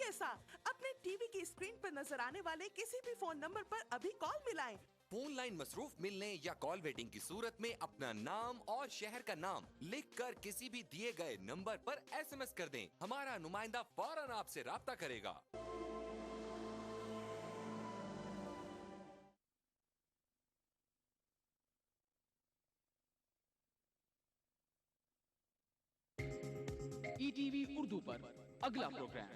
पैसा। अपने टीवी की स्क्रीन पर नजर आने वाले किसी भी फोन नंबर पर अभी कॉल मिलाएं। फोन लाइन मसरूफ मिलने या कॉल वेटिंग की सूरत में अपना नाम और शहर का नाम लिखकर किसी भी दिए गए नंबर पर SMS कर दें। हमारा नुमाइंदा फौरन आपसे राब्ता करेगा। ETV उर्दू पर अगला प्रोग्राम।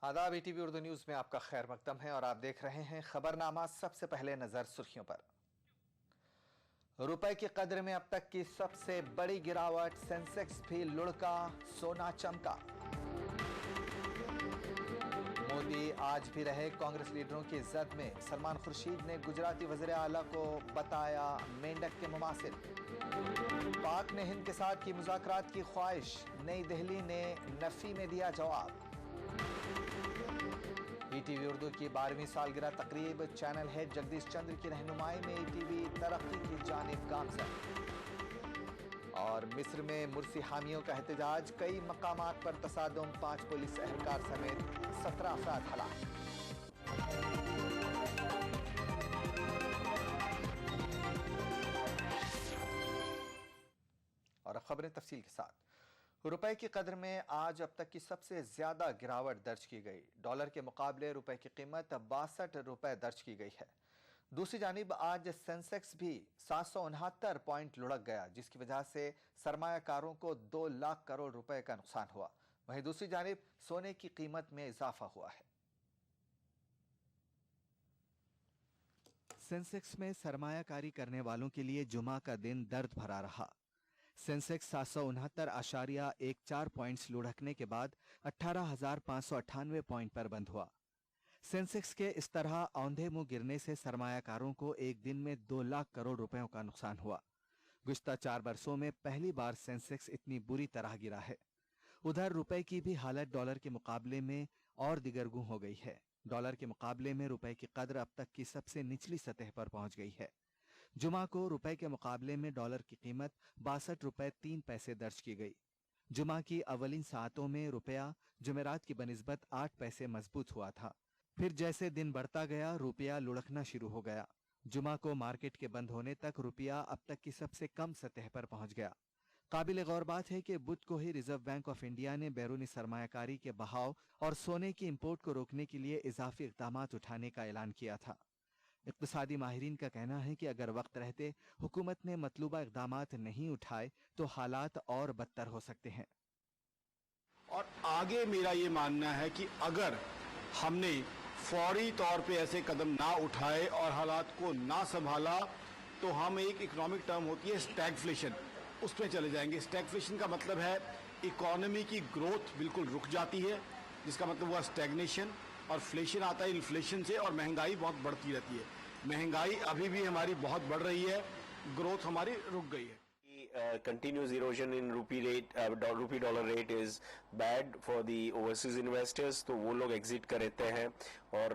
आदाब, ETV उर्दू न्यूज में आपका खैर मकदम है और आप देख रहे हैं खबरनामा। सबसे पहले नजर सुर्खियों पर। रुपए की कद्र में अब तक की सबसे बड़ी गिरावट, सेंसेक्स भी लुढ़का, सोना चमका। मोदी आज भी रहे कांग्रेस लीडरों की जद में, सलमान खुर्शीद ने गुजराती वज़ीर आला को बताया मेंढक के मुमासिल। पाक ने हिंद के साथ की मुज़ाकरात की ख्वाहिश, नई दिल्ली ने नफी में दिया जवाब। ETV उर्दू की 12वीं सालगिरह तकरीब, चैनल हेड जगदीश चंद्र की रहनुमाई में ETV तरक्की की जानिब गामजन। और मिस्र में मुर्सी हामियों का एहतजाज, कई मकामात पर तसादुम, 5 पुलिस एहलकार समेत 17 अफराद हलाक। और अब खबरें तफसील के साथ। रुपए की कदर में आज अब तक की सबसे ज्यादा गिरावट दर्ज की गई। डॉलर के मुकाबले रुपए की कीमत 62 रुपए दर्ज की गई है। दूसरी जानिब आज सेंसेक्स भी 769 पॉइंट लुढ़क गया, जिसकी वजह से सरमायाकारों को 2 लाख करोड़ रुपए का नुकसान हुआ। वहीं दूसरी जानिब सोने की कीमत में इजाफा हुआ है। सेंसेक्स में सरमायाकारी करने वालों के लिए जुमा का दिन दर्द भरा रहा। सेंसेक्स 769.14 पॉइंट्स लुढ़कने के बाद 18,598 पॉइंट पर बंद हुआ। सेंसेक्स के इस तरह औंधे मुंह गिरने से सरमायाकारों को एक दिन में 2 लाख करोड़ रुपयों का नुकसान हुआ। गुज़िश्ता 4 बरसों में पहली बार सेंसेक्स इतनी बुरी तरह गिरा है। उधर रुपए की भी हालत डॉलर के मुकाबले में और दिगरगू हो गई है। डॉलर के मुकाबले में रुपए की कद्र अब तक की सबसे निचली सतह पर पहुंच गई है। जुमा को रुपए के मुकाबले में डॉलर की कीमत 62 रुपए 3 पैसे दर्ज की गई। जुमा की अवलिन सातों में रुपया जुमेरात की बनिस्बत 8 पैसे मजबूत हुआ था। फिर जैसे दिन बढ़ता गया रुपया लुढ़कना शुरू हो गया। जुमा को मार्केट के बंद होने तक रुपया अब तक की सबसे कम सतह पर पहुंच गया। काबिल गौर बात है कि बुध को ही रिजर्व बैंक ऑफ इंडिया ने बैरूनी सरमायाकारी के बहाव और सोने की इंपोर्ट को रोकने के लिए इजाफी इकदाम उठाने का ऐलान किया था। इक्तिसादी माहिरीन का कहना है कि अगर वक्त रहते हुकूमत ने मतलूबा इक़दामात नहीं उठाए तो हालात और बदतर हो सकते हैं। और आगे मेरा ये मानना है कि अगर हमने फौरी तौर पे ऐसे कदम ना उठाए और हालात को ना संभाला तो हम एक इकोनॉमिक टर्म होती है स्टैगफ्लेशन, उसमें चले जाएंगे। स्टैगफ्लेशन का मतलब है इकोनॉमी की ग्रोथ बिल्कुल रुक जाती है, जिसका मतलब हुआ स्टैग्नेशन, और फ्लेशन आता है इन्फ्लेशन से, और महंगाई बहुत बढ़ती रहती है। महंगाई अभी भी हमारी बहुत बढ़ रही है, ग्रोथ हमारी रुक गई है। Continuous erosion in rupee dollar rate is bad for the overseas investors, तो वो लोग एग्जिट कर लेते हैं और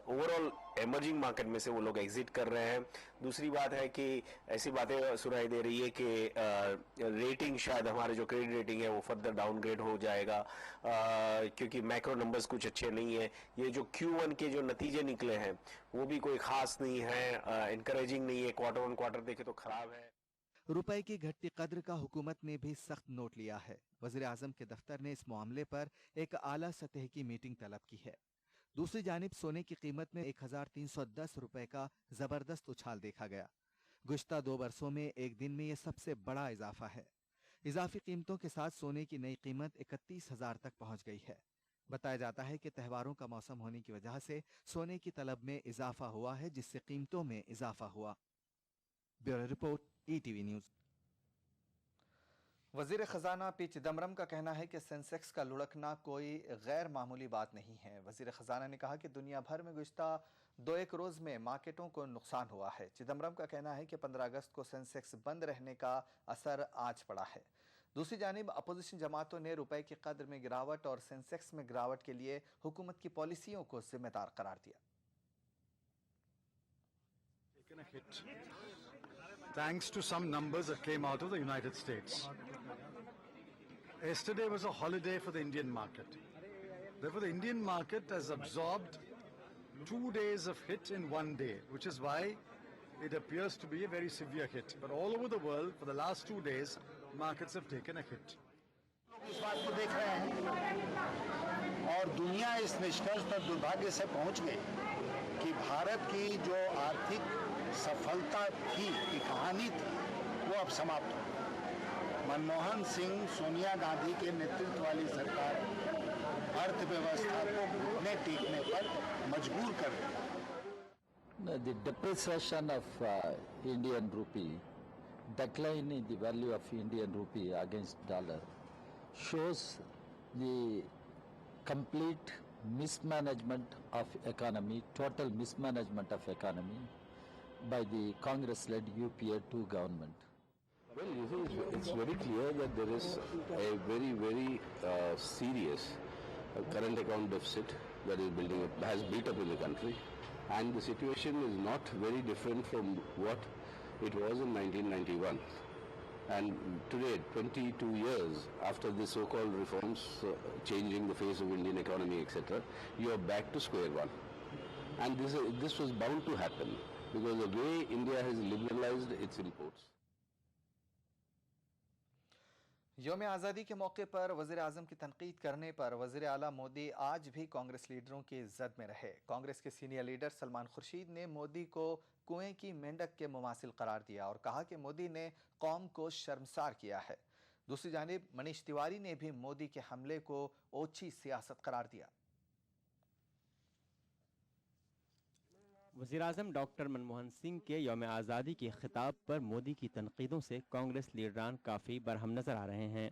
ओवरऑल एमर्जिंग मार्केट में से वो लोग एग्जिट कर रहे हैं। दूसरी बात है कि ऐसी बातें सुनाई दे रही है कि रेटिंग शायद हमारे जो क्रेडिट रेटिंग है वो फर्दर डाउनग्रेड हो जाएगा, क्योंकि मैक्रो नंबर्स कुछ अच्छे नहीं है। ये जो Q1 के जो नतीजे निकले हैं वो भी कोई खास नहीं है, इनकरेजिंग नहीं है। क्वार्टर ऑन क्वार्टर देखे तो खराब है। रुपए की घटती कद्र का हुकूमत ने भी सख्त नोट लिया है। वज़ीर आज़म के दफ्तर ने इस मामले पर एक आला सतह की मीटिंग तलब की है। दूसरी जानिब सोने की कीमत में 1310 रुपए का जबरदस्त उछाल देखा गया। गुज़िश्ता 2 बरसों में एक दिन में यह सबसे बड़ा इजाफा है। इजाफी कीमतों के साथ सोने की नई कीमत 31,000 तक पहुंच गई है। बताया जाता है कि त्योहारों का मौसम होने की वजह से सोने की तलब में इजाफा हुआ है, जिससे कीमतों में इजाफा हुआ। Bureau report, ETV news. वजीर खजाना पी चिदम्बरम का कहना है कि सेंसेक्स का लुढ़कना कोई गैर मामूली बात नहीं है। वजीर खजाना ने कहा कि दुनिया भर में गुज़िश्ता 2-1 रोज में मार्केटों को नुकसान हुआ है। चिदम्बरम का कहना है कि 15 अगस्त को सेंसेक्स बंद रहने का असर आज पड़ा है। दूसरी जानिब अपोजिशन जमातों ने रुपए की कद्र में गिरावट और सेंसेक्स में गिरावट के लिए हुकूमत की पॉलिसियों को जिम्मेदार करार दिया। Thanks to some numbers that came out of the United States. Yesterday was a holiday for the Indian market. Therefore, the Indian market has absorbed 2 days of hit in 1 day, which is why it appears to be a very severe hit. But all over the world, for the last 2 days, markets have taken a hit. इस बात को देख रहे हैं और दुनिया इस निष्कर्ष पर दुर्भाग्य से पहुंच गई कि भारत की जो आर्थिक सफलता थी, की कहानी थी, वो अब समाप्त हो गई। मनमोहन सिंह, सोनिया गांधी के नेतृत्व वाली सरकार अर्थव्यवस्था को घुटने टेकने पर मजबूर कर रही। The depreciation of Indian rupee, decline in the value of Indian rupee against dollar shows the complete mismanagement of economy, total mismanagement of economy by the Congress-led UPA 2 government. Well, you see, it's very clear that there is a very serious current account deficit that is has built up in the country, and the situation is not very different from what it was in 1991. And today, 22 years after the so-called reforms changing the face of Indian economy, etc., you are back to square one. And this was bound to happen because the way India has liberalized its imports. यौम आज़ादी के मौके पर वज़ीर आज़म की तनकीद करने पर वज़ीर आला मोदी आज भी कांग्रेस लीडरों की जद में रहे। कांग्रेस के सीनियर लीडर सलमान खुर्शीद ने मोदी को कुएं की मेंढक के मुमासिल करार दिया और कहा कि मोदी ने कौम को शर्मसार किया है। दूसरी जानिब मनीष तिवारी ने भी मोदी के हमले को ओछी सियासत करार दिया। वज़ीर आज़म डॉक्टर मनमोहन सिंह के यौम आज़ादी के खिताब पर मोदी की तनकीदों से कांग्रेस लीडरान काफ़ी बरहम नज़र आ रहे हैं।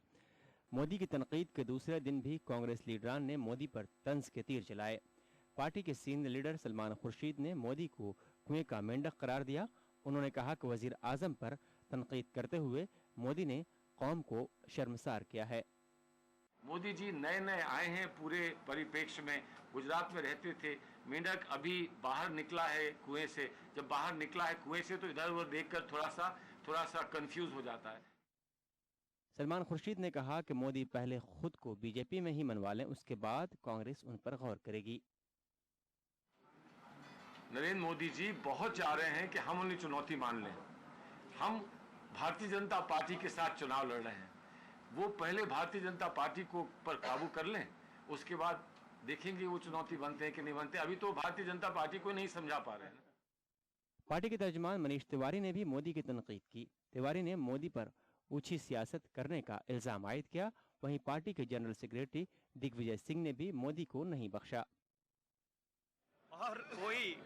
मोदी की तनकीद के दूसरे दिन भी कांग्रेस लीडरान ने मोदी पर तंज के तीर चलाए। पार्टी के सीनियर लीडर सलमान खुर्शीद ने मोदी को कुएं का मेंढक करार दिया। उन्होंने कहा कि वज़ीर आज़म पर तनकीद करते हुए मोदी ने कौम को शर्मसार किया है। मोदी जी नए नए आए हैं, पूरे परिप्रेक्ष्य में गुजरात में रहते थे। मेंढक अभी बाहर निकला है कुएं से, जब बाहर निकला है कुएं से तो इधर उधर देखकर थोड़ा सा कंफ्यूज हो जाता है। सलमान खुर्शीद ने कहा कि मोदी पहले खुद को बीजेपी में ही मनवा लें, उसके बाद कांग्रेस उन पर गौर करेगी। नरेंद्र मोदी जी बहुत चाह रहे हैं कि हम उन्हें चुनौती मान लें। हम भारतीय जनता पार्टी के साथ चुनाव लड़ रहे हैं, वो पहले भारतीय जनता पार्टी को पर काबू कर लें, उसके बाद देखेंगे वो चुनौती बनते हैं कि नहीं बनते। अभी तो भारतीय जनता पार्टी को नहीं समझा पा रहे हैं। पार्टी के तर्जुमान मनीष तिवारी ने भी मोदी की तनकीद की। तिवारी ने मोदी पर ऊंची सियासत करने का इल्जाम आयद किया। वहीं पार्टी के जनरल सेक्रेटरी दिग्विजय सिंह ने भी मोदी को नहीं बख्शा। और कोई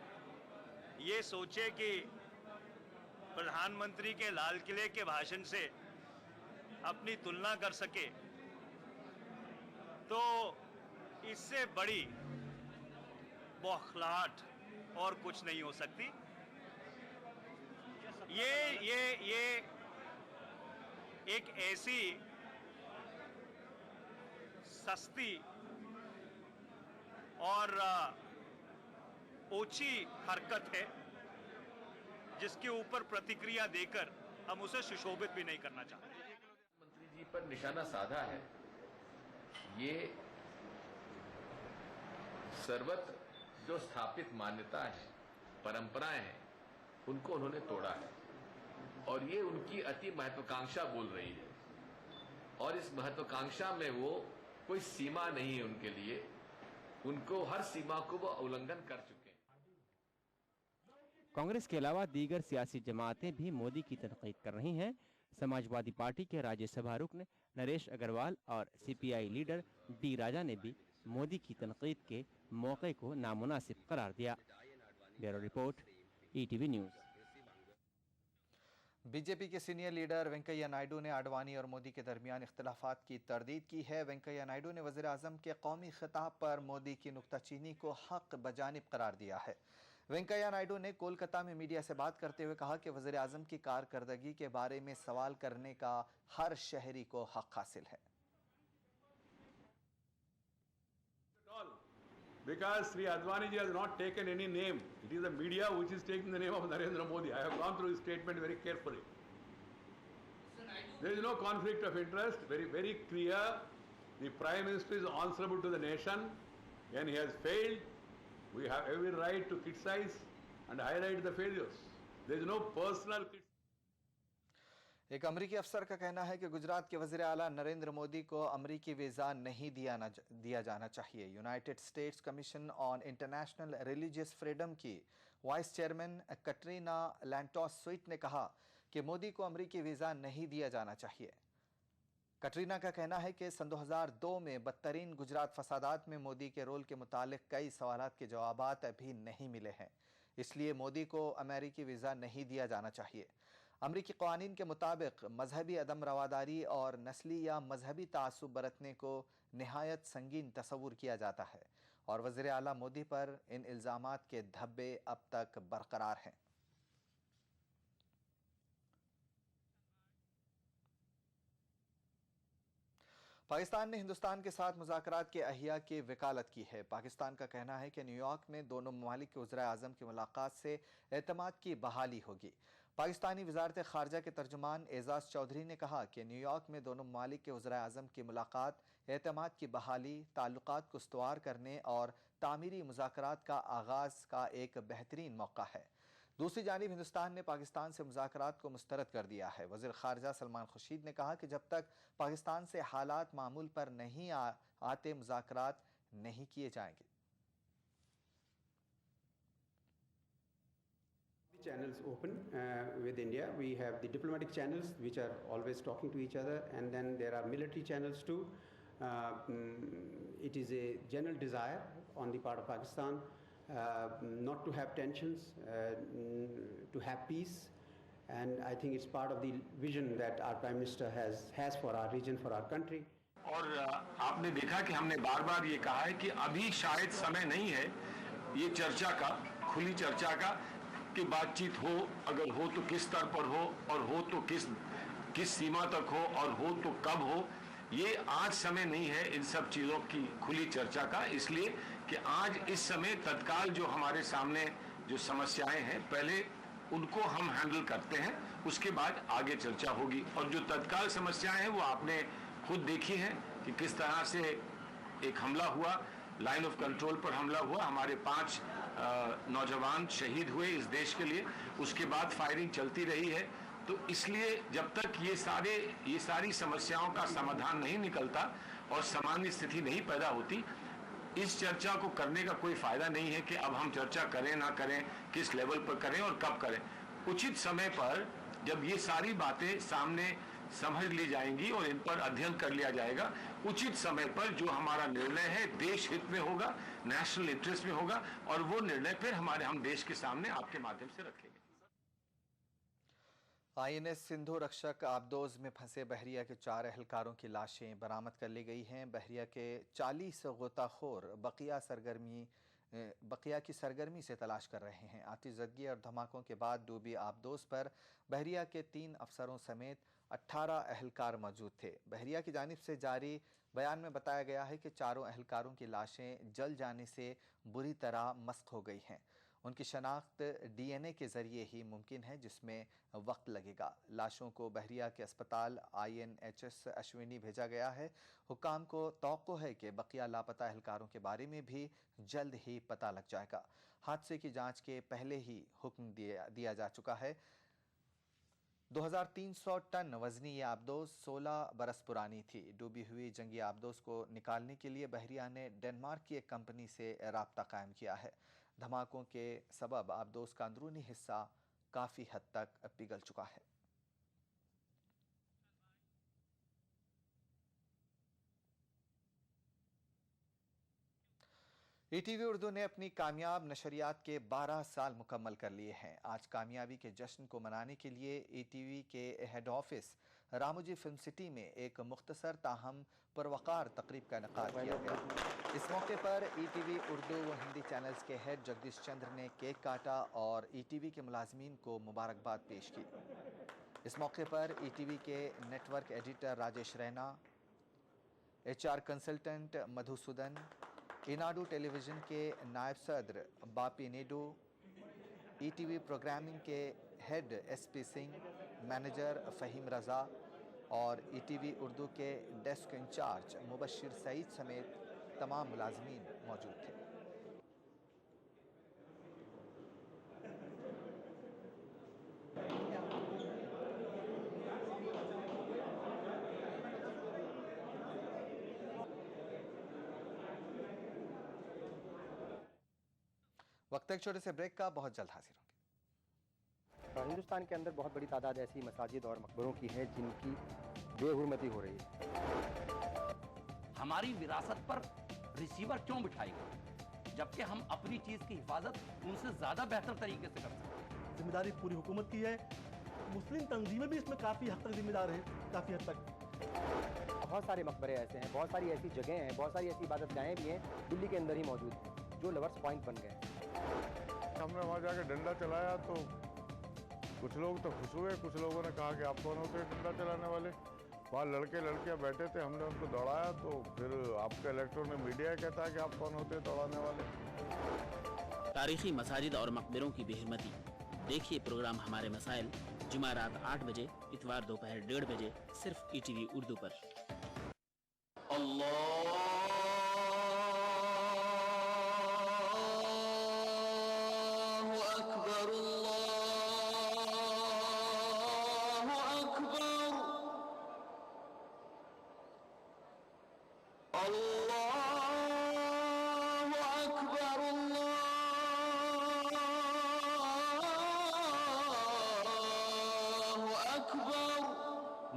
ये सोचे कि प्रधानमंत्री के लाल किले के भाषण से अपनी तुलना कर सके, तो इससे बड़ी बौखलाहट और कुछ नहीं हो सकती। ये एक ऐसी सस्ती और ओछी हरकत है जिसके ऊपर प्रतिक्रिया देकर हम उसे सुशोभित भी नहीं करना चाहते। मंत्री जी पर निशाना साधा है। ये सर्वत्र जो स्थापित मान्यता है, परंपराएं हैं, उनको उन्होंने तोड़ा है और ये उनकी अति महत्वाकांक्षा बोल रही है। और इस महत्वाकांक्षा में वो कोई सीमा नहीं है उनके लिए, उनको हर सीमा को वो उल्लंघन कर चुके हैं। कांग्रेस के अलावा दीगर सियासी जमातें भी मोदी की तनकीद कर रही हैं। समाजवादी पार्टी के राज्यसभा रुकन नरेश अग्रवाल और सीपीआई लीडर डी राजा ने भी मोदी की तनकीद के मौके को नामुनासिब करार दिया। Bureau report, ETV news. BJP के सीनियर लीडर वेंकैया नायडू ने आडवाणी और मोदी के दरमियान इख्तिलाफात की तरदीद की है। वेंकैया नायडू ने वज़ीर आज़म के कौमी खिताब पर मोदी की नुक्ताचीनी को हक बजानिब करार दिया है। वेंकैया नायडू ने कोलकाता में मीडिया से बात करते हुए कहा कि वज़ीर आज़म की कारकर्दगी के बारे में सवाल करने का हर शहरी को हक हासिल है। Because Sri Advani ji has not taken any name. It is the media which is taking the name of Narendra Modi. I have gone through his statement very carefully. There is no conflict of interest. Very, very clear. The Prime Minister is answerable to the nation. When he has failed, we have every right to criticize and highlight the failures. There is no personal criticism. एक अमरीकी अफसर का कहना है कि गुजरात के वज़ीर आला नरेंद्र मोदी को अमरीकी वीज़ा नहीं दिया जाना चाहिए। United States commission on international religious freedom की vice chairman Katrina Lantos Swett ने कहा कि मोदी को अमरीकी वीज़ा नहीं दिया जाना चाहिए। कटरीना का कहना है कि सन 2002 में बदतरीन गुजरात फसादात में मोदी के रोल के मुतालिक कई सवालात के जवाबात अभी नहीं मिले हैं, इसलिए मोदी को अमेरिकी वीज़ा नहीं दिया जाना चाहिए। अमरीकी क़वानीन के मुताबिक मजहबी अदम रवादारी और नस्ली या मजहबी तासुब बरतने को नहायत संगीन तस्वुर किया जाता है और वज़ीर आला मोदी पर इन इल्ज़ामात के धब्बे अब तक बरकरार हैं। पाकिस्तान ने हिंदुस्तान के साथ मुज़ाकरात के अहिया की वकालत की है। पाकिस्तान का कहना है कि न्यूयॉर्क में दोनों ममालिक के वज़ीर आज़म की मुलाकात से एतमाद की बहाली होगी। पाकिस्तानी वज़ारत ख़ारजा के तर्जुमान एजाज़ चौधरी ने कहा कि न्यूयॉर्क में दोनों ममालिक के वज़ीर आज़म की मुलाकात एतमाद की बहाली, ताल्लुकात को इस्तवार करने और तामीरी मुज़ाकरात का आगाज़ का एक बेहतरीन मौका है। दूसरी जानिब हिंदुस्तान ने पाकिस्तान से मुज़ाकरात को मुस्तरद कर दिया है। वज़ीर ख़ारजा सलमान खुर्शीद ने कहा कि जब तक पाकिस्तान से हालात मामूल पर नहीं आते मुज़ाकरात नहीं किए जाएंगे। Channels open with India. We have the diplomatic channels which are always talking to each other, and then there are military channels too. It is a general desire on the part of Pakistan not to have tensions, to have peace, and I think it's part of the vision that our Prime Minister has for our region, for our country. और आपने देखा कि हमने बार बार ये कहा है कि अभी शायद समय नहीं है ये चर्चा का, खुली चर्चा का, कि बातचीत हो, अगर हो तो किस स्तर पर हो और हो तो किस सीमा तक हो और हो तो कब हो। ये आज समय नहीं है इन सब चीज़ों की खुली चर्चा का, इसलिए कि आज इस समय तत्काल जो हमारे सामने जो समस्याएं हैं पहले उनको हम हैंडल करते हैं, उसके बाद आगे चर्चा होगी। और जो तत्काल समस्याएं हैं वो आपने खुद देखी हैं कि किस तरह से एक हमला हुआ, लाइन ऑफ कंट्रोल पर हमला हुआ, हमारे 5 नौजवान शहीद हुए इस देश के लिए, उसके बाद फायरिंग चलती रही है। तो इसलिए जब तक ये सारी समस्याओं का समाधान नहीं निकलता और सामान्य स्थिति नहीं पैदा होती, इस चर्चा को करने का कोई फायदा नहीं है कि अब हम चर्चा करें ना करें, किस लेवल पर करें और कब करें। उचित समय पर जब ये सारी बातें सामने समझ ली जाएंगी और इन पर अध्ययन कर लिया जाएगा, उचित समय पर जो हमारा निर्णय है देश हित में होगा, नेशनल इंटरेस्ट में होगा, और वो निर्णय फिर हम देश के सामने आपके माध्यम से रखेंगे। INS सिंधु रक्षक आबदोज में फंसे बहरिया के 4 एहलकारों की लाशें बरामद कर ली गई हैं। बहरिया के 40 गोताखोर बकिया की सरगर्मी से तलाश कर रहे हैं। आतिशज़दगी और धमाकों के बाद डूबी आबदोज पर बहरिया के 3 अफसरों समेत 18 एहलकार मौजूद थे। बहरिया की जानिब से जारी बयान में बताया गया है कि चारों एहलकारों की लाशें जल जाने से बुरी तरह मस्क हो गई हैं। उनकी शनाख्त DNA के ज़रिए ही मुमकिन है, जिसमें वक्त लगेगा। लाशों को बहरिया के अस्पताल INHS अश्विनी भेजा गया है। हुक्काम को तौक़्क़ो है कि बकिया लापता एहलकारों के बारे में भी जल्द ही पता लग जाएगा। हादसे की जांच के पहले ही हुक्म दिया जा चुका है। 2300 टन वजनी ये आबदोज 16 बरस पुरानी थी। डूबी हुई जंगी आबदोज को निकालने के लिए बहरिया ने डेनमार्क की एक कंपनी से राब्ता कायम किया है। धमाकों के सबब आबदोज का अंदरूनी हिस्सा काफ़ी हद तक पिघल चुका है। ईटीवी उर्दू ने अपनी कामयाब नशरियात के 12 साल मुकम्मल कर लिए हैं। आज कामयाबी के जश्न को मनाने के लिए ईटीवी के head office Ramoji film city में एक मुख्तसर ताहम पुरवकार तकरीब का इनेकाद किया गया। इस मौके पर ईटीवी उर्दू व हिंदी चैनल्स के हेड जगदीश चंद्र ने केक काटा और ईटीवी के मुलाजमीन को मुबारकबाद पेश की। इस मौके पर ईटीवी के network editor Rajesh Raina, HR consultant Madhusudan, Eenadu television के नायब सदर बापी नेडू, ईटीवी प्रोग्रामिंग के head SP Singh, manager Faheem Raza और ईटीवी उर्दू के डेस्क इंचार्ज मुबशिर सईद समेत तमाम मुलाजमीन मौजूद थे। वक्त एक छोटे से ब्रेक का, बहुत जल्द हाजिर होंगे। हिंदुस्तान के अंदर बहुत बड़ी तादाद ऐसी मसाजिद और मकबरों की है जिनकी बेहुरमती हो रही है। हमारी विरासत पर रिसीवर क्यों बिठाएगा, जबकि हम अपनी चीज की हिफाजत उनसे ज्यादा बेहतर तरीके से कर सकते हैं। जिम्मेदारी पूरी हुकूमत की है। मुस्लिम तंजीमें भी इसमें काफी हद तक जिम्मेदार हैं, काफी हद तक। बहुत सारे मकबरे ऐसे हैं, बहुत सारी ऐसी जगह हैं, बहुत सारी ऐसी इबादतगाहें भी हैं दिल्ली के अंदर ही मौजूद हैं जो लवर्स पॉइंट बन गए। हमने वहाँ जाके डंडा चलाया तो कुछ लोग तो खुश हुए, कुछ लोगों ने कहा कि आप कौन होते हैं डंडा चलाने वाले। वहाँ लड़कियाँ बैठे थे, हमने उनको दौड़ाया तो फिर आपके इलेक्टोर ने मीडिया कहता है कि आप कौन होते हैं दौड़ाने वाले। तारीखी मसाजिद और मकबरों की बेहरमती। देखिए प्रोग्राम हमारे मसाइल जुमा रात 8 बजे, इतवार दोपहर 1:30 बजे, सिर्फ ईटीवी उर्दू पर।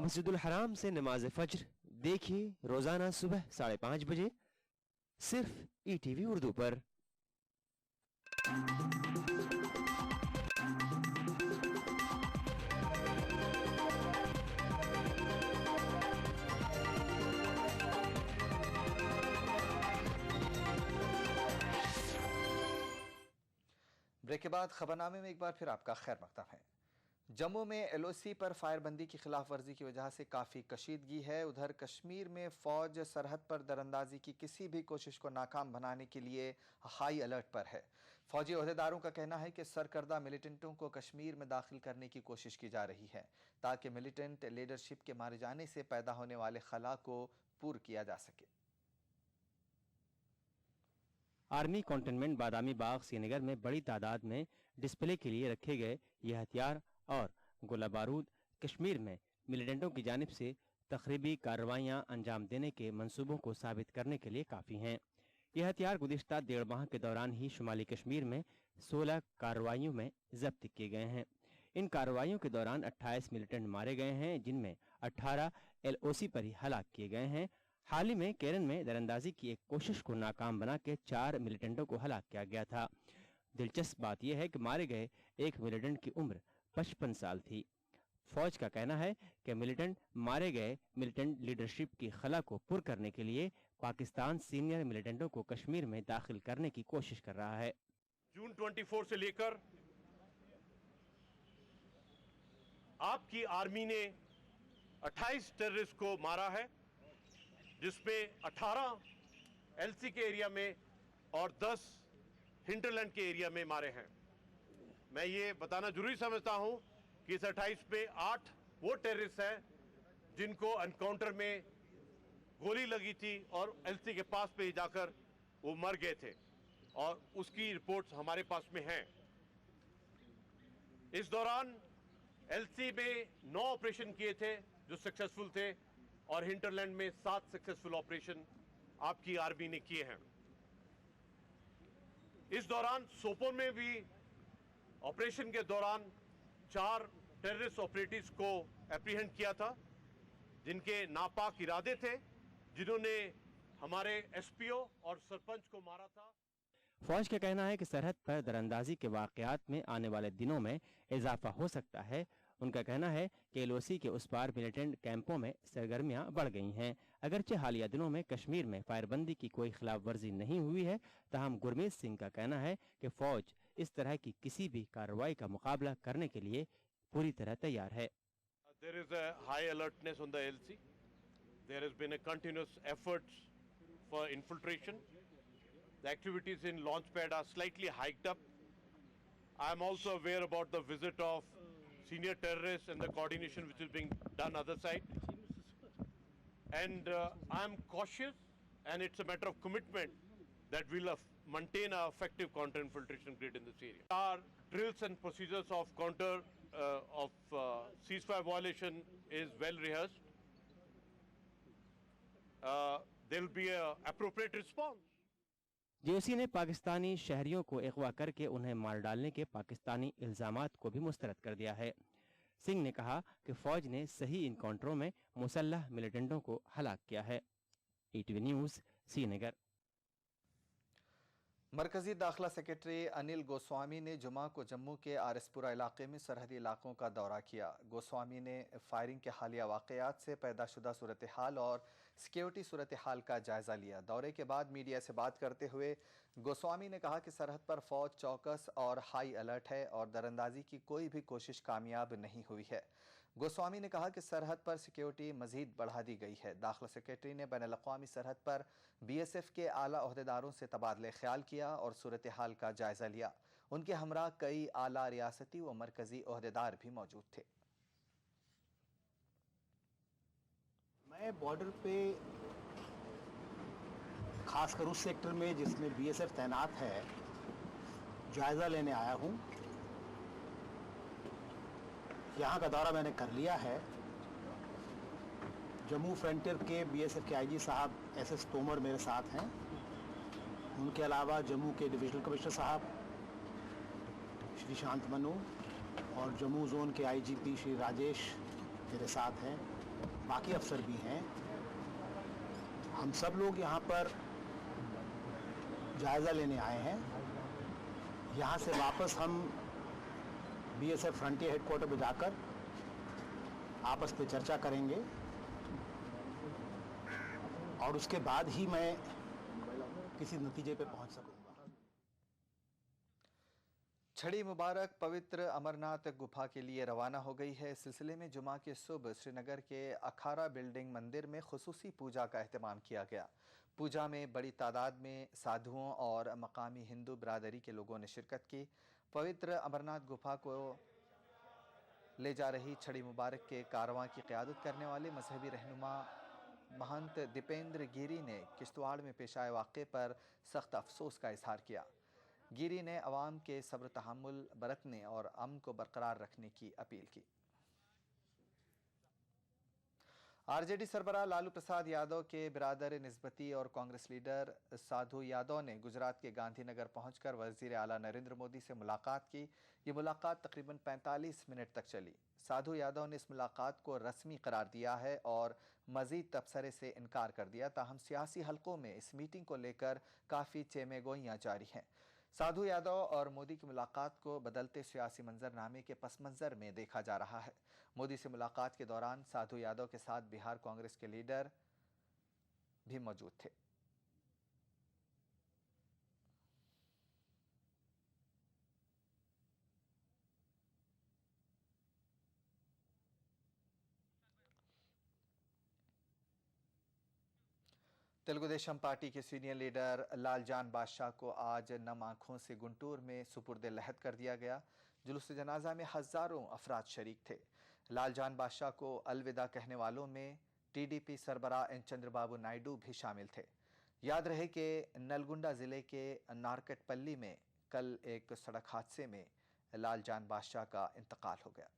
मस्जिदुल हराम से नमाज फज्र देखिए रोजाना सुबह 5:30 बजे, सिर्फ ईटीवी उर्दू पर। ब्रेक के बाद खबरनामे में एक बार फिर आपका खैर मकदम है। जम्मू में LOC पर फायरबंदी की खिलाफ वर्जी की वजह से काफ़ी कशीदगी है। उधर कश्मीर में फ़ौज सरहद पर दरअंदाजी की किसी भी कोशिश को नाकाम बनाने के लिए हाई अलर्ट पर है। फ़ौजी ओहदेदारों का कहना है कि सरकर्दा मिलिटेंटों को कश्मीर में दाखिल करने की कोशिश की जा रही है ताकि मिलिटेंट लीडरशिप के मारे जाने से पैदा होने वाले खला को पूरा किया जा सके। आर्मी कंटेनमेंट बादामी बाग श्रीनगर में बड़ी तादाद में डिस्प्ले के लिए रखे गए ये हथियार और गोला बारूद कश्मीर में मिलिटेंटों की जानिब से तखरीबी कार्रवाइयां अंजाम देने के मंसूबों को साबित करने के लिए काफ़ी हैं। यह हथियार गुज़िश्ता 1.5 माह के दौरान ही शुमाली कश्मीर में 16 कार्रवाइयों में जब्त किए गए हैं। इन कार्रवाइयों के दौरान 28 मिलिटेंट मारे गए हैं, जिनमें 18 LOC पर ही हलाक किए गए हैं। हाल ही में केरन में दरअंदाजी की एक कोशिश को नाकाम बना के 4 मिलिटेंटों को हलाक किया गया था। दिलचस्प बात यह है कि मारे गए एक मिलिटेंट की उम्र 55 साल थी। फौज का कहना है कि मारे गए मिलिटेंट लीडरशिप की खला को पुर करने के लिए पाकिस्तान सीनियर मिलिटेंटों को कश्मीर में दाखिल करने की कोशिश कर रहा है। जून 24 से लेकर आपकी आर्मी ने 28 टेररिस्ट को मारा है, जिसमें 18 LC के एरिया में और 10 हिंटरलैंड के एरिया में मारे हैं। मैं ये बताना जरूरी समझता हूं कि इस 28 पे 8 वो टेररिस्ट हैं जिनको एनकाउंटर में गोली लगी थी और LC के पास पे ही जाकर वो मर गए थे और उसकी रिपोर्ट्स हमारे पास में हैं। इस दौरान LC में 9 ऑपरेशन किए थे जो सक्सेसफुल थे और हिंटरलैंड में 7 सक्सेसफुल ऑपरेशन आपकी आर्मी ने किए हैं। इस दौरान सोपोर में भी ऑपरेशन के दौरान 4 टेररिस्ट ऑपरेटिव्स को एप्रीहेंड किया था, जिनके नापाक इरादे थे, जिन्होंने हमारे SPO और सरपंच को मारा था। फौज का कहना है कि सरहद पर दरअंदाजी के वाकयात में आने वाले दिनों में इजाफा हो सकता है। उनका कहना है कि एलओसी के उस पार मिलिटेंट कैंपों में सरगर्मियां बढ़ गई हैं। अगरचे हालिया दिनों में कश्मीर में फायरबंदी की कोई खिलाफ वर्जी नहीं हुई है, ताहम गुरमीत सिंह का कहना है कि फौज इस तरह की किसी भी कार्रवाई का मुकाबला करने के लिए पूरी तरह तैयार है। There is a high alertness on the LC. There has been a continuous efforts for infiltration. The activities in Launchpad are slightly hiked up. I am also aware about the visit of senior terrorists and the coordination which is being done other side. And I am cautious, and it's a matter of commitment that we'll maintain an effective counter-infiltration grid in this area. Our drills and procedures of ceasefire violation is well rehearsed. There will be an appropriate response. जेओसी ने पाकिस्तानी शहरियों को अगवा करके उन्हें मार डालने के पाकिस्तानी इल्जामात को भी मुस्तरद कर दिया है। सिंह ने कहा कि फौज ने सही इनकाउंटरों में मुसल्लह मिलिटेंटों को हलाक किया है। ETV news, Srinagar. मरकजी दाखिला सेक्रेटरी अनिल गोस्वामी ने जुमा को जम्मू के आरएसपुरा इलाके में सरहदी इलाकों का दौरा किया। गोस्वामी ने फायरिंग के हालिया वाकयात से पैदाशुदा सूरत हाल और सिक्योरिटी सूरत हाल का जायजा लिया। दौरे के बाद मीडिया से बात करते हुए गोस्वामी ने कहा कि सरहद पर फौज चौकस और हाई अलर्ट है और दरअंदाजी की कोई भी कोशिश कामयाब नहीं हुई है। गोस्वामी ने कहा कि सरहद पर सिक्योरिटी मजीद बढ़ा दी गई है। दाखिला सेक्रेटरी ने बैन अल-अक़वामी सरहद पर बीएसएफ के आला अहदेदारों से तबादले ख्याल किया और सूरत हाल का जायजा लिया। उनके हमरा कई आला रियासती व मरकजी अहदेदार भी मौजूद थे। मैं बॉर्डर पे खासकर उस सेक्टर में जिसमें बीएसएफ तैनात है जायजा लेने आया हूँ। यहाँ का दौरा मैंने कर लिया है। जम्मू फ्रंटियर के बीएसएफ के आईजी साहब एसएस तोमर मेरे साथ हैं। उनके अलावा जम्मू के डिविजनल कमिश्नर साहब श्री शांत मनु और जम्मू जोन के आईजीपी श्री राजेश मेरे साथ हैं। बाकी अफसर भी हैं। हम सब लोग यहाँ पर जायज़ा लेने आए हैं। यहाँ से वापस हम बीएसएफ फ्रंटियर हेडक्वार्टर में जाकर आपस में चर्चा करेंगे और उसके बाद ही मैं किसी नतीजे पे पहुंच सकूंगा। छड़ी मुबारक पवित्र अमरनाथ गुफा के लिए रवाना हो गई है। इस सिलसिले में जुमा के सुबह श्रीनगर के अखाड़ा बिल्डिंग मंदिर में खुसूसी पूजा का एहतमाम किया गया। पूजा में बड़ी तादाद में साधुओं और मकामी हिंदू बिरादरी के लोगों ने शिरकत की। पवित्र अमरनाथ गुफा को ले जा रही छड़ी मुबारक के कारवां की क़यादत करने वाले मजहबी रहनुमा महंत दीपेंद्र गिरी ने किश्तवाड़ में पेश आए वाक़े पर सख्त अफसोस का इजहार किया। गिरी ने अवाम के सब्र तहम्मुल बरतने और अमन को बरकरार रखने की अपील की। आरजेडी सरबराह लालू प्रसाद यादव के बिरादर निस्बती और कांग्रेस लीडर साधु यादव ने गुजरात के गांधीनगर पहुंचकर वजीर आला नरेंद्र मोदी से मुलाकात की। ये मुलाकात तकरीबन 45 मिनट तक चली। साधु यादव ने इस मुलाकात को रस्मी करार दिया है और मजीद तबसरे से इनकार कर दिया। ताहम सियासी हलकों में इस मीटिंग को लेकर काफ़ी चेमेगोइयाँ जारी हैं। साधु यादव और मोदी की मुलाकात को बदलते सियासी मंजरनामे के पस मंज़र में देखा जा रहा है। मोदी से मुलाकात के दौरान साधु यादव के साथ बिहार कांग्रेस के लीडर भी मौजूद थे। तेलुगु देशम पार्टी के सीनियर लीडर लालजान बादशाह को आज नम आंखों से गुंटूर में सुपुर्द लहद कर दिया गया। जुलूस जनाजा में हज़ारों अफराद शरीक थे। लालजान बादशाह को अलविदा कहने वालों में टीडीपी सरबराह एन चंद्रबाबू नायडू भी शामिल थे। याद रहे कि नलगुंडा ज़िले के नारकटपल्ली में कल एक सड़क हादसे में लालजान बादशाह का इंतकाल हो गया।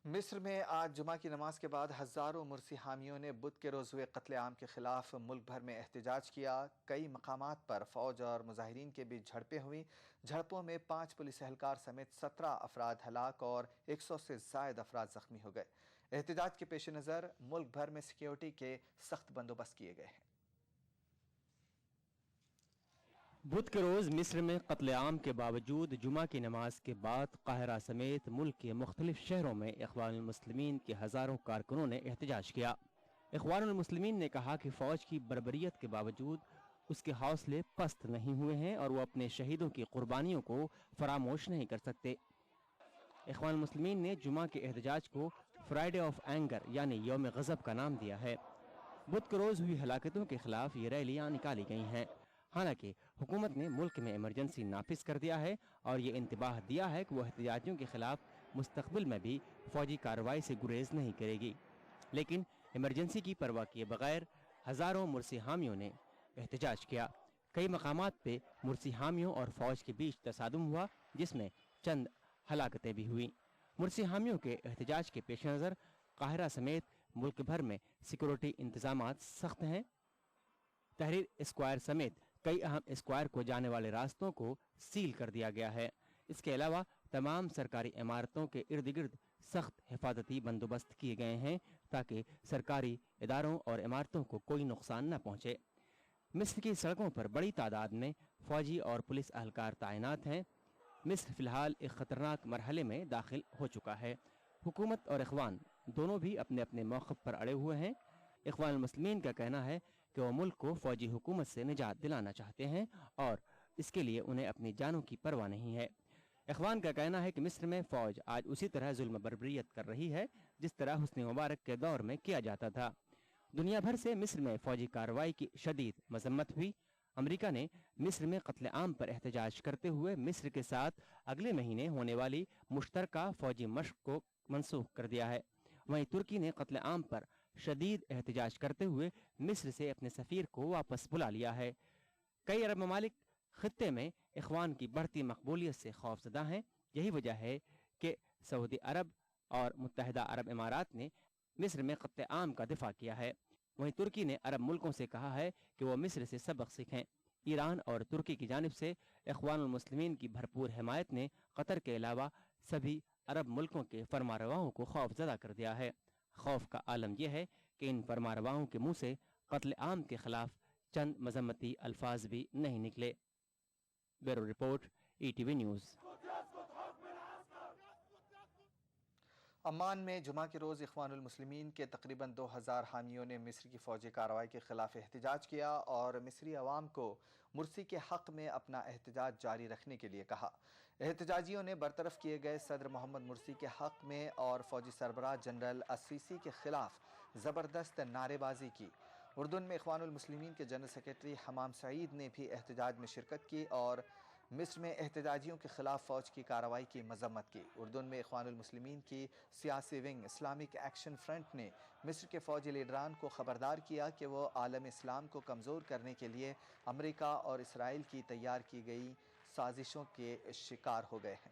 मिस्र में आज जुमा की नमाज के बाद हज़ारों मुर्सी हामियों ने बुध के रोज़ हुए कत्लेआम के खिलाफ मुल्क भर में एहतजाज किया। कई मकामात पर फौज और मुजाहिरीन के बीच झड़पें हुई। झड़पों में 5 पुलिस एहलकार समेत 17 अफराद हलाक और 100 से ज़ायद अफराद जख्मी हो गए। एहतजाज के पेश नज़र मुल्क भर में सिक्योरिटी के सख्त बंदोबस्त किए गए हैं। बुध के रोज़ मिस्र में कत्लेआम के बावजूद जुमा की नमाज के बाद काहिरा समेत मुल्क के मुख्तलिफ शहरों में इख्वानुल मुस्लिमीन के हज़ारों कारकुनों ने एहतजाज किया। इख्वानुल मुस्लिमीन ने कहा कि फ़ौज की बर्बरियत के बावजूद उसके हौसले पस्त नहीं हुए हैं और वो अपने शहीदों की कुर्बानियों को फरामोश नहीं कर सकते। इख्वानुल मुस्लिमीन ने जुमा के एहतजाज को फ्राइडे ऑफ एंगर यानी यौम गज़ब का नाम दिया है। बुध के रोज़ हुई हलाकतों के खिलाफ ये रैलियाँ निकाली गई हैं। हालांकि हुकूमत ने मुल्क में इमरजेंसी नाफिज कर दिया है और ये इंतबाह दिया है कि वो एहतजाजियों के खिलाफ मुस्तकबिल में भी फौजी कार्रवाई से गुरेज नहीं करेगी। लेकिन इमरजेंसी की परवाह किए बगैर हज़ारों मुर्सी हामियों ने एहतजाज किया। कई मकामात पे मुर्सी हामियों और फौज के बीच तसादुम हुआ, जिसमें चंद हलाकतें भी हुई। मुर्सी हामियों के एहतजाज के पेश नज़र काहिरा समेत मुल्क भर में सिक्योरिटी इंतजामात सख्त हैं। तहरीर स्क्वायर समेत कई अहम स्क्वायर को जाने वाले रास्तों को सील कर दिया गया है। इसके अलावा तमाम सरकारी इमारतों के इर्द गिर्द सख्त हिफाजती बंदोबस्त किए गए हैं ताकि सरकारी इदारों और इमारतों को कोई नुकसान न पहुंचे। मिस्र की सड़कों पर बड़ी तादाद में फौजी और पुलिस अहलकार तैनात हैं। मिस्र फिलहाल एक ख़तरनाक मरहले में दाखिल हो चुका है। हुकूमत और इख्वान दोनों भी अपने अपने मौक़िफ़ पर अड़े हुए हैं। इख्वानुल मुस्लिमीन का कहना है कि वो मुल्क को फौजी हुकूमत से निजात दिलाना चाहते हैं और इसके लिए उन्हें अपनी जानों की परवाह नहीं है। इख्वान का कहना है कि मिस्र में फ़ौज आज उसी तरह जुल्म बर्बरियत कर रही है जिस तरह हुस्न मुबारक के दौर में किया जाता था। दुनिया भर से मिस्र में फ़ौजी कार्रवाई की शदीद मजम्मत हुई। अमरीका ने मिस्र में कत्लेआम पर एहतजाज करते हुए मिस्र के साथ अगले महीने होने वाली मुश्तरका फ़ौजी मशक़ को मनसूख कर दिया है। वहीं तुर्की ने कत्लेआम पर शदीद एहतजाज करते हुए मिस्र से अपने सफ़ीर को वापस बुला लिया है। कई अरब ममालिक खित्ते में इख्वान की बढ़ती मकबूलियत से खौफजदा हैं। यही वजह है कि सऊदी अरब और मुत्तहिदा अरब इमारात ने मिस्र में कत्लेआम का दिफा किया है। वहीं तुर्की ने अरब मुल्कों से कहा है कि वो मिस्र से सबक सीखें। ईरान और तुर्की की जानिब से इख्वानुल मुस्लिमीन की भरपूर हिमायत ने कतर के अलावा सभी अरब मुल्कों के फरमारवाओं को खौफजदा कर दिया है। खौफ का आलम यह है कि इन फरमारवाओं के मुंह से कत्लेआम के खिलाफ चंद मजम्मती अल्फाज भी नहीं निकले। Bureau report, ETV news. Amman में जुमा के रोज़ इख्वानुल मुस्लिमीन के तकरीबन 2000 हामियों ने मिस्र की फ़ौजी कार्रवाई के खिलाफ एहतजाज किया और मिस्री अवाम को मुर्सी के हक़ में अपना एहतजाज जारी रखने के लिए कहा। एहतजाजियों ने बरतरफ किए गए सदर मोहम्मद मुर्सी के हक़ में और फ़ौजी सरबराह जनरल अस्सीसी के खिलाफ ज़बरदस्त नारेबाजी की। उर्दून में इख्वानुल मुस्लिमीन के जनरल सेक्रेटरी हमाम सईद ने भी एहतजाज में शिरकत की और मिस्र में एहतजाजियों के खिलाफ फ़ौज की कार्रवाई की मजम्मत की। उर्दून में इख्वानुल मुस्लिमीन की सियासी विंग इस्लामिक एक्शन फ्रंट ने मिस्र के फ़ौजी लीडरान को ख़बरदार किया कि वो आलम इस्लाम को कमज़ोर करने के लिए अमेरिका और इसराइल की तैयार की गई साजिशों के शिकार हो गए हैं।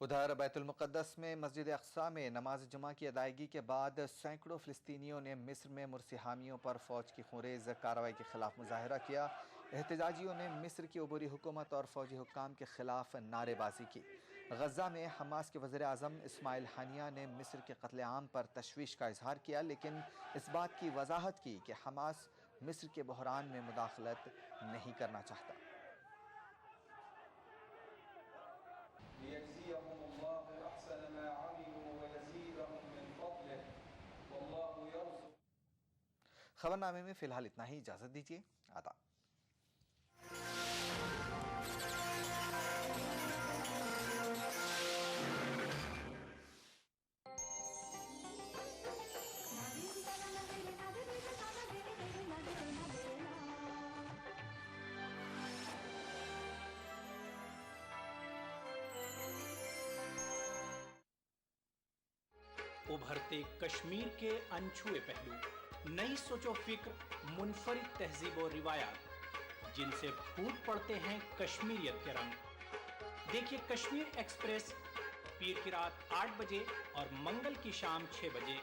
उधर बैतुल मुक़द्दस में मस्जिद अक़सा में नमाज जुमा की अदायगी के बाद सैकड़ों फ़िलिस्तीनियों ने मिस्र में मुर्सी हामियों पर फ़ौज की खुरेज़ कार्रवाई के ख़िलाफ़ मुजाहरा किया। एहतजाजियों ने मिस्र की अबूरी हुकूमत और फ़ौजी हुक्काम के ख़िलाफ़ नारेबाजी की। गज़ा में हमास के वज़ीर आज़म इस्माइल हानिया ने मिस्र के कत्लेआम पर तशवीश का इजहार किया, लेकिन इस बात की वजाहत की कि हमास मिस्र के बहरान में मुदाखलत नहीं करना चाहता। खबरनामे में फ़िलहाल इतना ही। इजाज़त दीजिए। आदाब। उभरते कश्मीर के अनछुए पहलू, नई सोचो फिक्र, मुनफरिद तहजीब और रिवायात, जिनसे फूट पड़ते हैं कश्मीरियत के रंग। देखिए कश्मीर एक्सप्रेस पीर की रात 8 बजे और मंगल की शाम 6 बजे